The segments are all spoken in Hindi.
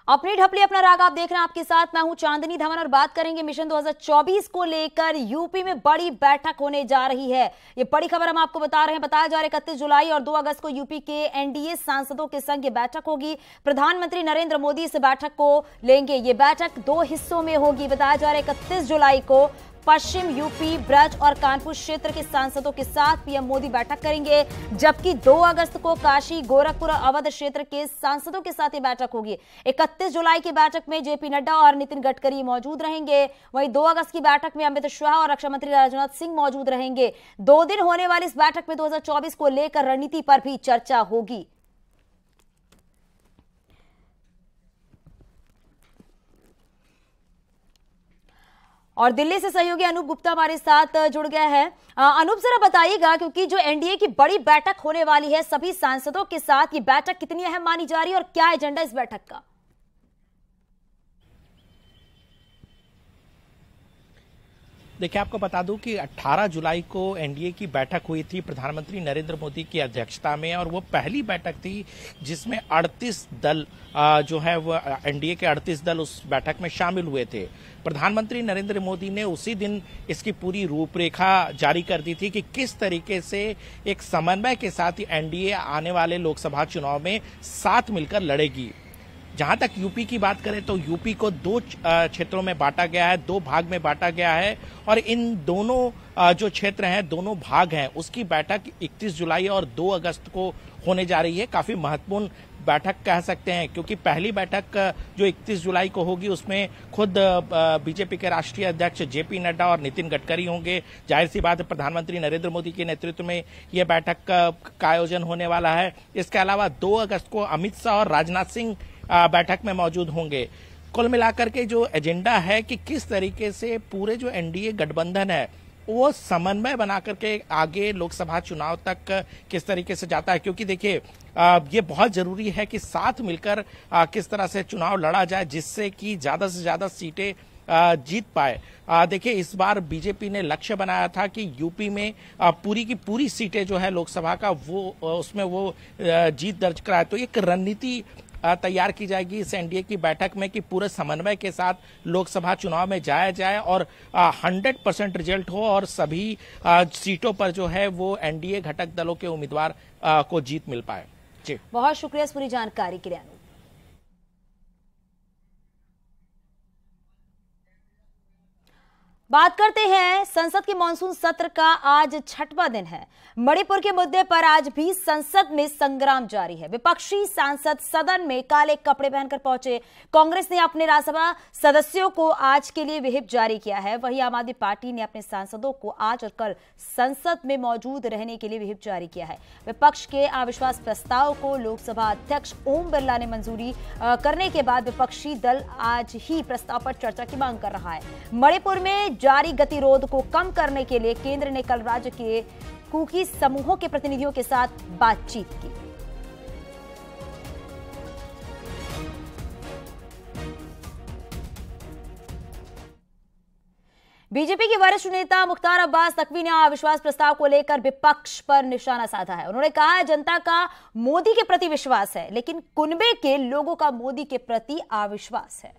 अपनी ढपली अपना राग आप देख रहे हैं, आपके साथ मैं हूं चांदनी धवन और बात करेंगे मिशन 2024 को लेकर। यूपी में बड़ी बैठक होने जा रही है, ये बड़ी खबर हम आपको बता रहे हैं। बताया जा रहा है 31 जुलाई और 2 अगस्त को यूपी के एनडीए सांसदों के संग ये बैठक होगी। प्रधानमंत्री नरेंद्र मोदी इस बैठक को लेंगे। ये बैठक 2 हिस्सों में होगी। बताया जा रहा है 31 जुलाई को पश्चिम यूपी, ब्रज और कानपुर क्षेत्र के सांसदों के साथ पीएम मोदी बैठक करेंगे, जबकि 2 अगस्त को काशी, गोरखपुर और अवध क्षेत्र के सांसदों के साथ ये बैठक होगी। 31 जुलाई की बैठक में जेपी नड्डा और नितिन गडकरी मौजूद रहेंगे। वहीं 2 अगस्त की बैठक में अमित शाह और रक्षा मंत्री राजनाथ सिंह मौजूद रहेंगे। 2 दिन होने वाली इस बैठक में 2024 को लेकर रणनीति पर भी चर्चा होगी। और दिल्ली से सहयोगी अनूप गुप्ता हमारे साथ जुड़ गया है। अनूप, जरा बताइएगा, क्योंकि जो एनडीए की बड़ी बैठक होने वाली है सभी सांसदों के साथ, ये बैठक कितनी अहम मानी जा रही है और क्या एजेंडा इस बैठक का? देखिए, आपको बता दूं कि 18 जुलाई को एनडीए की बैठक हुई थी प्रधानमंत्री नरेंद्र मोदी की अध्यक्षता में, और वो पहली बैठक थी जिसमें 38 दल जो है वो एनडीए के 38 दल उस बैठक में शामिल हुए थे। प्रधानमंत्री नरेंद्र मोदी ने उसी दिन इसकी पूरी रूपरेखा जारी कर दी थी कि किस तरीके से एक समन्वय के साथ एनडीए आने वाले लोकसभा चुनाव में साथ मिलकर लड़ेगी। जहां तक यूपी की बात करें तो यूपी को 2 क्षेत्रों में बांटा गया है, 2 भाग में बांटा गया है, और इन दोनों जो क्षेत्र हैं, दोनों भाग हैं, उसकी बैठक 31 जुलाई और 2 अगस्त को होने जा रही है। काफी महत्वपूर्ण बैठक कह सकते हैं, क्योंकि पहली बैठक जो 31 जुलाई को होगी उसमें खुद बीजेपी के राष्ट्रीय अध्यक्ष जेपी नड्डा और नितिन गडकरी होंगे। जाहिर सी बात है, प्रधानमंत्री नरेंद्र मोदी के नेतृत्व में यह बैठक का आयोजन होने वाला है। इसके अलावा 2 अगस्त को अमित शाह और राजनाथ सिंह बैठक में मौजूद होंगे। कुल मिलाकर के जो एजेंडा है कि किस तरीके से पूरे जो एनडीए गठबंधन है वो समन्वय बना करके आगे लोकसभा चुनाव तक किस तरीके से जाता है, क्योंकि देखिए ये बहुत जरूरी है कि साथ मिलकर किस तरह से चुनाव लड़ा जाए जिससे कि ज्यादा से ज्यादा सीटें जीत पाए। देखिए, इस बार बीजेपी ने लक्ष्य बनाया था कि यूपी में पूरी की पूरी सीटें जो है लोकसभा का वो उसमें वो जीत दर्ज कराए। तो एक रणनीति तैयार की जाएगी इस एनडीए की बैठक में कि पूरे समन्वय के साथ लोकसभा चुनाव में जाया जाए और 100% रिजल्ट हो और सभी सीटों पर जो है वो एनडीए घटक दलों के उम्मीदवार को जीत मिल पाए। जी, बहुत शुक्रिया इस पूरी जानकारी के लिए। बात करते हैं संसद के मानसून सत्र का। आज 6वां दिन है। मणिपुर के मुद्दे पर आज भी संसद में संग्राम जारी है। विपक्षी सांसद सदन में काले कपड़े पहनकर पहुंचे। कांग्रेस ने अपने राज्यसभा सदस्यों को आज के लिए व्हिप जारी किया है। वहीं आम आदमी पार्टी ने अपने सांसदों को आज और कल संसद में मौजूद रहने के लिए व्हिप जारी किया है। विपक्ष के अविश्वास प्रस्ताव को लोकसभा अध्यक्ष ओम बिरला ने मंजूरी करने के बाद विपक्षी दल आज ही प्रस्ताव पर चर्चा की मांग कर रहा है। मणिपुर में जारी गतिरोध को कम करने के लिए केंद्र ने कल राज्य के कुकी समूहों के प्रतिनिधियों के साथ बातचीत की। बीजेपी के वरिष्ठ नेता मुख्तार अब्बास नकवी ने अविश्वास प्रस्ताव को लेकर विपक्ष पर निशाना साधा है। उन्होंने कहा है जनता का मोदी के प्रति विश्वास है, लेकिन कुनबे के लोगों का मोदी के प्रति अविश्वास है।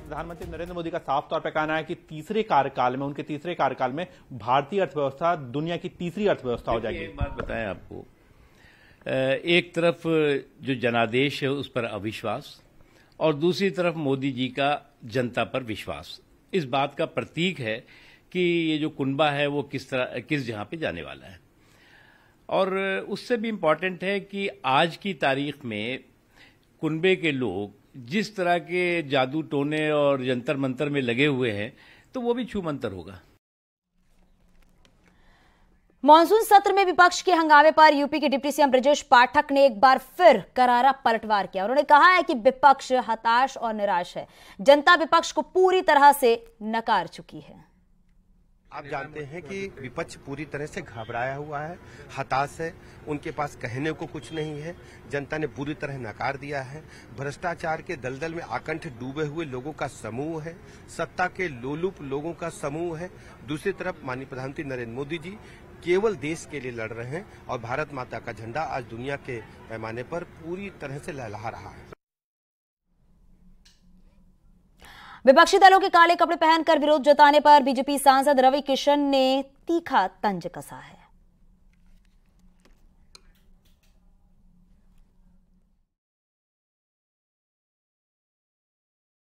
प्रधानमंत्री नरेंद्र मोदी का साफ तौर पर कहना है कि तीसरे कार्यकाल में, उनके तीसरे कार्यकाल में भारतीय अर्थव्यवस्था दुनिया की तीसरी अर्थव्यवस्था हो जाएगी। एक बात बताएं आपको, एक तरफ जो जनादेश है उस पर अविश्वास और दूसरी तरफ मोदी जी का जनता पर विश्वास, इस बात का प्रतीक है कि ये जो कुनबा है वो किस जहां पे जाने वाला है। और उससे भी इम्पोर्टेंट है कि आज की तारीख में कुनबे के लोग जिस तरह के जादू टोने और जंतर मंतर में लगे हुए हैं, तो वो भी छू मंतर होगा। मॉनसून सत्र में विपक्ष के हंगामे पर यूपी के डिप्टी सीएम ब्रजेश पाठक ने एक बार फिर करारा पलटवार किया। उन्होंने कहा है कि विपक्ष हताश और निराश है। जनता विपक्ष को पूरी तरह से नकार चुकी है। आप जानते हैं कि विपक्ष पूरी तरह से घबराया हुआ है, हताश है, उनके पास कहने को कुछ नहीं है। जनता ने पूरी तरह नकार दिया है। भ्रष्टाचार के दलदल में आकंठ डूबे हुए लोगों का समूह है, सत्ता के लोलुप लोगों का समूह है। दूसरी तरफ माननीय प्रधानमंत्री नरेंद्र मोदी जी केवल देश के लिए लड़ रहे हैं और भारत माता का झंडा आज दुनिया के पैमाने पर पूरी तरह से लहरा रहा है। विपक्षी दलों के काले कपड़े पहनकर विरोध जताने पर बीजेपी सांसद रवि किशन ने तीखा तंज कसा है।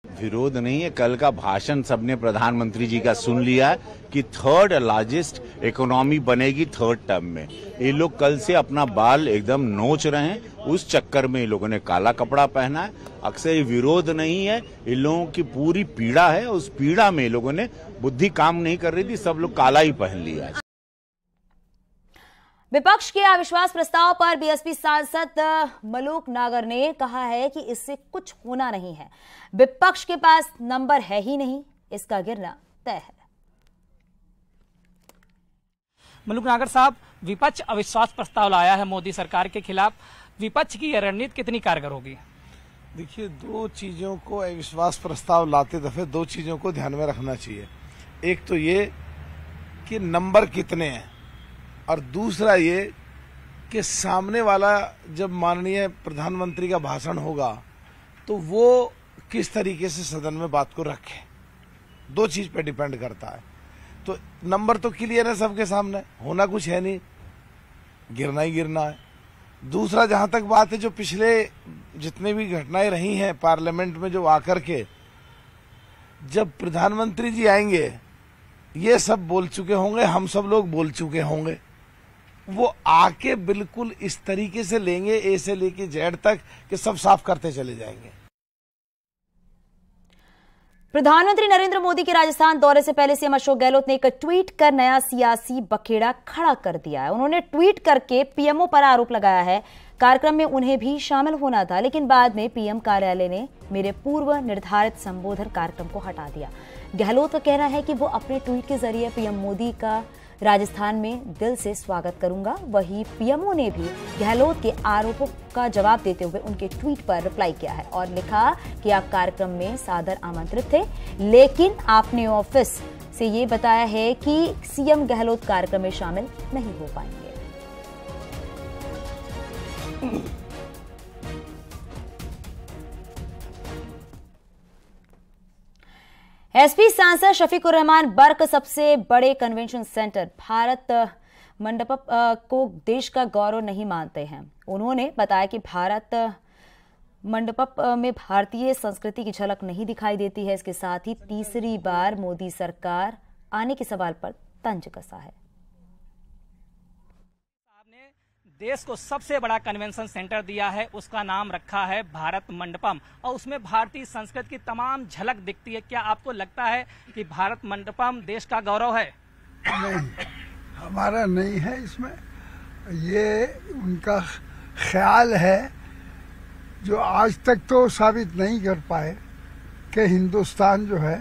विरोध नहीं है, कल का भाषण सबने प्रधानमंत्री जी का सुन लिया है कि थर्ड लार्जेस्ट इकोनॉमी बनेगी थर्ड टर्म में। ये लोग कल से अपना बाल एकदम नोच रहे हैं, उस चक्कर में ये लोगों ने काला कपड़ा पहना है। अक्सर ये विरोध नहीं है, इन लोगों की पूरी पीड़ा है, उस पीड़ा में लोगों ने बुद्धि काम नहीं कर रही थी, सब लोग काला ही पहन लिया है। विपक्ष के अविश्वास प्रस्ताव पर बीएसपी सांसद मलूक नागर ने कहा है कि इससे कुछ होना नहीं है, विपक्ष के पास नंबर है ही नहीं, इसका गिरना तय है। मलूक नागर साहब, विपक्ष अविश्वास प्रस्ताव लाया है मोदी सरकार के खिलाफ, विपक्ष की यह रणनीति कितनी कारगर होगी? देखिए, दो चीजों को अविश्वास प्रस्ताव लाते दफे दो चीजों को ध्यान में रखना चाहिए। एक तो ये कि नंबर कितने हैं, और दूसरा ये कि सामने वाला जब माननीय प्रधानमंत्री का भाषण होगा तो वो किस तरीके से सदन में बात को रखे, दो चीज पे डिपेंड करता है। तो नंबर तो क्लियर है सबके सामने, होना कुछ है नहीं, गिरना ही गिरना है। दूसरा, जहां तक बात है, जो पिछले जितने भी घटनाएं रही हैं पार्लियामेंट में, जो आकर के जब प्रधानमंत्री जी आएंगे ये सब बोल चुके होंगे, हम सब लोग बोल चुके होंगे, वो आके बिल्कुल इस तरीके से लेंगे, ए से लेके जेड तक, कि सब साफ करते चले जाएंगे। प्रधानमंत्री नरेंद्र मोदी के राजस्थान दौरे से पहले सीएम अशोक गहलोत ने एक ट्वीट कर नया सियासी बखेड़ा खड़ा कर दिया है। उन्होंने ट्वीट करके पीएमओ पर आरोप लगाया है कार्यक्रम में उन्हें भी शामिल होना था, लेकिन बाद में पीएम कार्यालय ने मेरे पूर्व निर्धारित संबोधन कार्यक्रम को हटा दिया। गहलोत का कहना है कि वो अपने ट्वीट के जरिए पीएम मोदी का राजस्थान में दिल से स्वागत करूंगा। वहीं पीएमओ ने भी गहलोत के आरोपों का जवाब देते हुए उनके ट्वीट पर रिप्लाई किया है और लिखा कि आप कार्यक्रम में सादर आमंत्रित थे, लेकिन आपने ऑफिस से ये बताया है कि सीएम गहलोत कार्यक्रम में शामिल नहीं हो पाएंगे। एसपी सांसद शफीकुर रहमान बर्क सबसे बड़े कन्वेंशन सेंटर भारत मंडपम को देश का गौरव नहीं मानते हैं। उन्होंने बताया कि भारत मंडपम में भारतीय संस्कृति की झलक नहीं दिखाई देती है। इसके साथ ही तीसरी बार मोदी सरकार आने के सवाल पर तंज कसा है। देश को सबसे बड़ा कन्वेंशन सेंटर दिया है, उसका नाम रखा है भारत मंडपम, और उसमें भारतीय संस्कृति की तमाम झलक दिखती है। क्या आपको लगता है कि भारत मंडपम देश का गौरव है? नहीं, हमारा नहीं है इसमें, ये उनका ख्याल है जो आज तक तो साबित नहीं कर पाए कि हिंदुस्तान जो है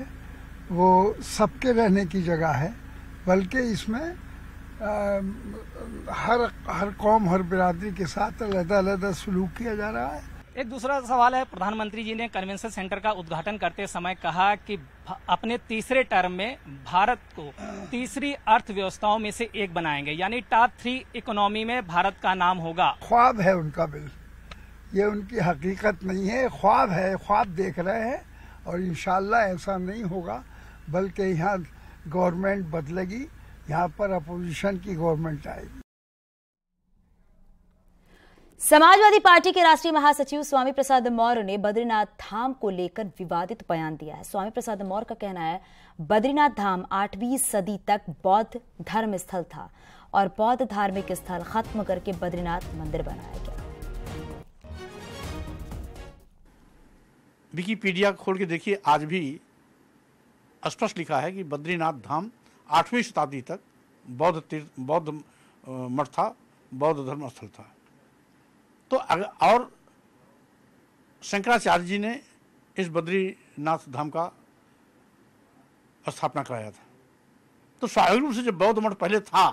वो सबके रहने की जगह है, बल्कि इसमें हर कौम, हर बिरादरी के साथ अलग-अलग सलूक किया जा रहा है। एक दूसरा सवाल है, प्रधानमंत्री जी ने कन्वेंशन सेंटर का उद्घाटन करते समय कहा कि अपने तीसरे टर्म में भारत को तीसरी अर्थव्यवस्थाओं में से एक बनाएंगे, यानी टॉप 3 इकोनॉमी में भारत का नाम होगा। ख्वाब है उनका, बिल ये उनकी हकीकत नहीं है, ख्वाब है, ख्वाब देख रहे हैं, और इंशाल्लाह ऐसा नहीं होगा, बल्कि यहाँ गवर्नमेंट बदलेगी, यहाँ पर अपोजिशन की गवर्नमेंट आएगी। समाजवादी पार्टी के राष्ट्रीय महासचिव स्वामी प्रसाद मौर्य ने बद्रीनाथ धाम को लेकर विवादित बयान दिया है। स्वामी प्रसाद मौर्य का कहना है बद्रीनाथ धाम 8वीं सदी तक बौद्ध धर्म स्थल था और बौद्ध धार्मिक स्थल खत्म करके बद्रीनाथ मंदिर बनाया गया। विकिपीडिया खोल के देखिए, आज भी स्पष्ट लिखा है कि बद्रीनाथ धाम 8वीं शताब्दी तक बौद्ध मठ था, बौद्ध धर्म स्थल था। तो और शंकराचार्य जी ने इस बद्रीनाथ धाम का स्थापना कराया था। तो स्वाभाविक रूप से जब बौद्ध मठ पहले था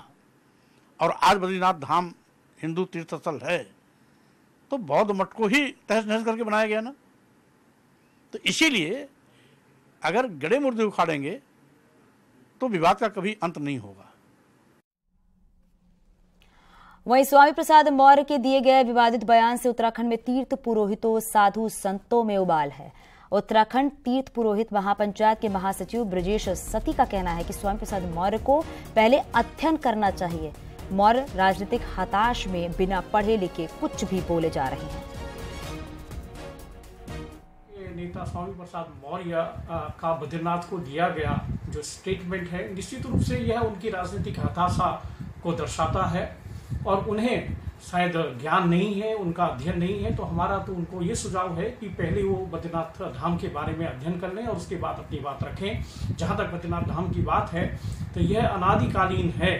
और आज बद्रीनाथ धाम हिंदू तीर्थ स्थल है, तो बौद्ध मठ को ही तहस नहस करके बनाया गया ना। तो इसीलिए अगर गड़े मुर्दे उखाड़ेंगे तो विवाद का कभी अंत नहीं होगा। वहीं स्वामी प्रसाद मौर्य के दिए गए विवादित बयान से उत्तराखंड में तीर्थ पुरोहितों, साधु संतों में उबाल है। उत्तराखंड तीर्थ पुरोहित महापंचायत के महासचिव ब्रजेश सती का कहना है कि स्वामी प्रसाद मौर्य को पहले अध्ययन करना चाहिए। मौर्य राजनीतिक हताश में बिना पढ़े लिखे कुछ भी बोले जा रहे हैं। नेता स्वामी प्रसाद मौर्य का बद्रीनाथ को दिया गया जो स्टेटमेंट है, निश्चित रूप से यह उनकी राजनीतिक हताशा को दर्शाता है और उन्हें शायद ज्ञान नहीं है, उनका अध्ययन नहीं है। तो हमारा तो उनको ये सुझाव है कि पहले वो बद्रीनाथ धाम के बारे में अध्ययन कर लें और उसके बाद अपनी बात रखें। जहाँ तक बद्रीनाथ धाम की बात है तो यह अनादिकालीन है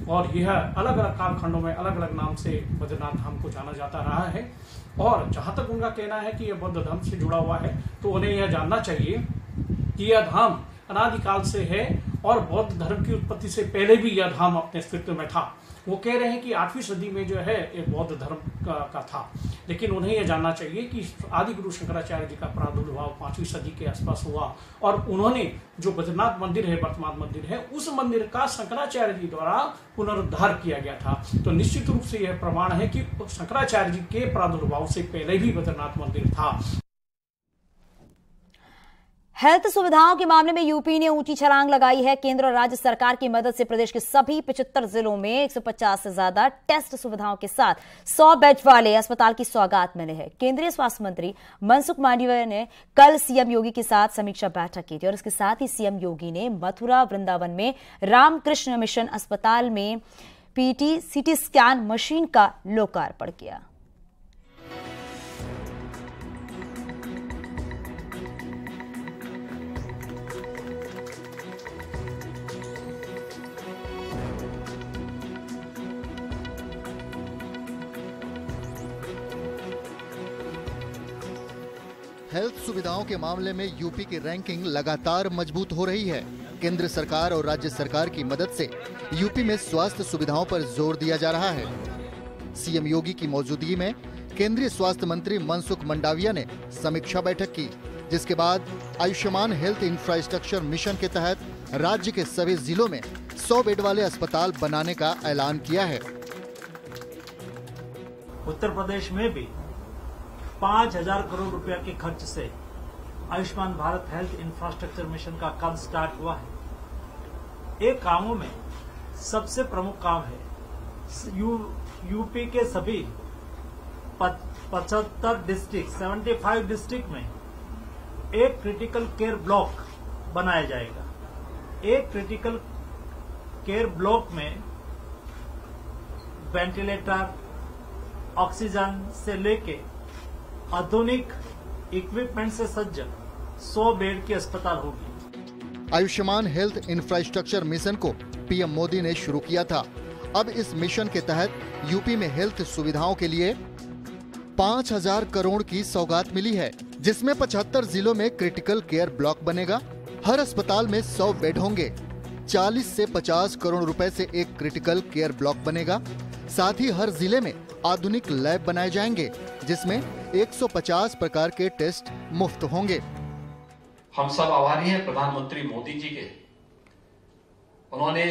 और यह अलग अलग कालखंडों में अलग अलग नाम से बद्रीनाथ धाम को जाना जाता रहा है। और जहाँ तक उनका कहना है कि यह बौद्ध धर्म से जुड़ा हुआ है, तो उन्हें यह जानना चाहिए कि यह धाम अनादिकाल से है और बौद्ध धर्म की उत्पत्ति से पहले भी यह धाम अपने अस्तित्व में था। वो कह रहे हैं कि 8वीं सदी में जो है ये बौद्ध धर्म का था, लेकिन उन्हें यह जानना चाहिए कि आदि गुरु शंकराचार्य जी का प्रादुर्भाव 5वीं सदी के आसपास हुआ और उन्होंने जो बद्रीनाथ मंदिर है, वर्तमान मंदिर है, उस मंदिर का शंकराचार्य जी द्वारा पुनरुद्धार किया गया था। तो निश्चित रूप से यह प्रमाण है कि शंकराचार्य जी के प्रादुर्भाव से पहले भी बद्रीनाथ मंदिर था। हेल्थ सुविधाओं के मामले में यूपी ने ऊंची छलांग लगाई है। केंद्र और राज्य सरकार की मदद से प्रदेश के सभी 75 जिलों में 150 से ज्यादा टेस्ट सुविधाओं के साथ 100 बेड वाले अस्पताल की सौगात मिले हैं। केंद्रीय स्वास्थ्य मंत्री मनसुख मांडविया ने कल सीएम योगी के साथ समीक्षा बैठक की थी और इसके साथ ही सीएम योगी ने मथुरा वृंदावन में रामकृष्ण मिशन अस्पताल में पीटी सीटी स्कैन मशीन का लोकार्पण किया। हेल्थ सुविधाओं के मामले में यूपी की रैंकिंग लगातार मजबूत हो रही है। केंद्र सरकार और राज्य सरकार की मदद से यूपी में स्वास्थ्य सुविधाओं पर जोर दिया जा रहा है। सीएम योगी की मौजूदगी में केंद्रीय स्वास्थ्य मंत्री मनसुख मंडाविया ने समीक्षा बैठक की, जिसके बाद आयुष्मान हेल्थ इंफ्रास्ट्रक्चर मिशन के तहत राज्य के सभी जिलों में 100 बेड वाले अस्पताल बनाने का ऐलान किया है। उत्तर प्रदेश में भी 5,000 करोड़ रुपया के खर्च से Ayushman Bharat health infrastructure mission का काम स्टार्ट हुआ है। एक कामों में सबसे प्रमुख काम है यूपी के सभी 75 डिस्ट्रिक्ट 75 डिस्ट्रिक्ट में एक क्रिटिकल केयर ब्लॉक बनाया जाएगा। एक क्रिटिकल केयर ब्लॉक में वेंटिलेटर, ऑक्सीजन से लेके आधुनिक इक्विपमेंट से सज्ज 100 बेड की अस्पताल होगी। आयुष्मान हेल्थ इंफ्रास्ट्रक्चर मिशन को पीएम मोदी ने शुरू किया था। अब इस मिशन के तहत यूपी में हेल्थ सुविधाओं के लिए 5,000 करोड़ की सौगात मिली है, जिसमें 75 जिलों में क्रिटिकल केयर ब्लॉक बनेगा। हर अस्पताल में 100 बेड होंगे। 40 से 50 करोड़ रुपए से एक क्रिटिकल केयर ब्लॉक बनेगा। साथ ही हर जिले में आधुनिक लैब बनाए जाएंगे, जिसमें 150 प्रकार के टेस्ट मुफ्त होंगे। हम सब आभारी हैं प्रधानमंत्री मोदी जी के। उन्होंने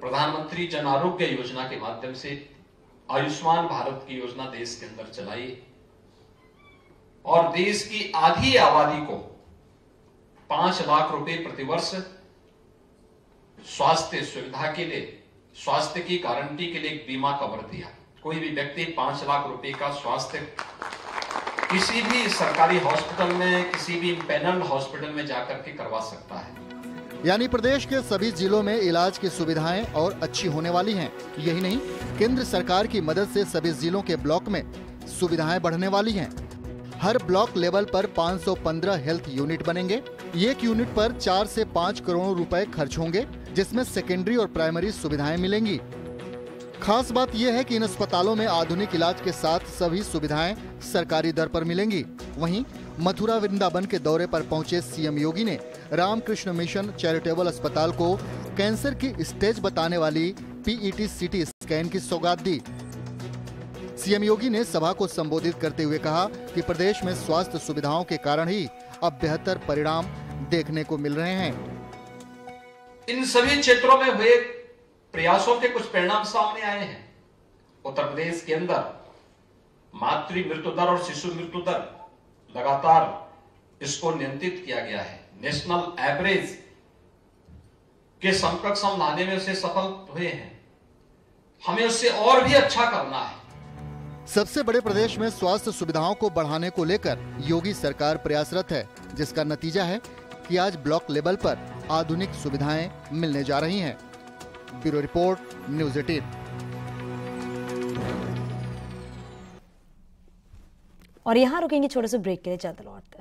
प्रधानमंत्री जन आरोग्य योजना के माध्यम से आयुष्मान भारत की योजना देश के अंदर चलाई और देश की आधी आबादी को 5 लाख रुपए प्रतिवर्ष स्वास्थ्य सुविधा के लिए, स्वास्थ्य की गारंटी के लिए एक बीमा कवर दिया। कोई भी व्यक्ति 5 लाख रुपए का स्वास्थ्य किसी भी सरकारी हॉस्पिटल में, किसी भी पैनल हॉस्पिटल में जाकर के करवा सकता है। यानी प्रदेश के सभी जिलों में इलाज की सुविधाएं और अच्छी होने वाली हैं। यही नहीं, केंद्र सरकार की मदद से सभी जिलों के ब्लॉक में सुविधाएं बढ़ने वाली हैं। हर ब्लॉक लेवल पर 515 हेल्थ यूनिट बनेंगे। एक यूनिट पर 4 से 5 करोड़ रुपए खर्च होंगे, जिसमें सेकेंडरी और प्राइमरी सुविधाएं मिलेंगी। खास बात यह है कि इन अस्पतालों में आधुनिक इलाज के साथ सभी सुविधाएं सरकारी दर पर मिलेंगी। वहीं मथुरा वृंदावन के दौरे पर पहुंचे सीएम योगी ने रामकृष्ण मिशन चैरिटेबल अस्पताल को कैंसर की स्टेज बताने वाली पीईटी सीटी स्कैन की सौगात दी। सीएम योगी ने सभा को संबोधित करते हुए कहा कि प्रदेश में स्वास्थ्य सुविधाओं के कारण ही अब बेहतर परिणाम देखने को मिल रहे हैं। इन सभी क्षेत्रों में हुए प्रयासों के कुछ परिणाम सामने आए हैं। उत्तर प्रदेश के अंदर मातृ मृत्यु दर और शिशु मृत्यु दर लगातार इसको नियंत्रित किया गया है। नेशनल एवरेज के समकक्ष हम लाने में उसे सफल हुए हैं। हमें उससे और भी अच्छा करना है। सबसे बड़े प्रदेश में स्वास्थ्य सुविधाओं को बढ़ाने को लेकर योगी सरकार प्रयासरत है, जिसका नतीजा है कि आज ब्लॉक लेवल पर आधुनिक सुविधाएं मिलने जा रही हैं। Bureau report, news 18। और यहाँ रुकेंगे छोटे से ब्रेक के लिए, जल्द लौटते हैं।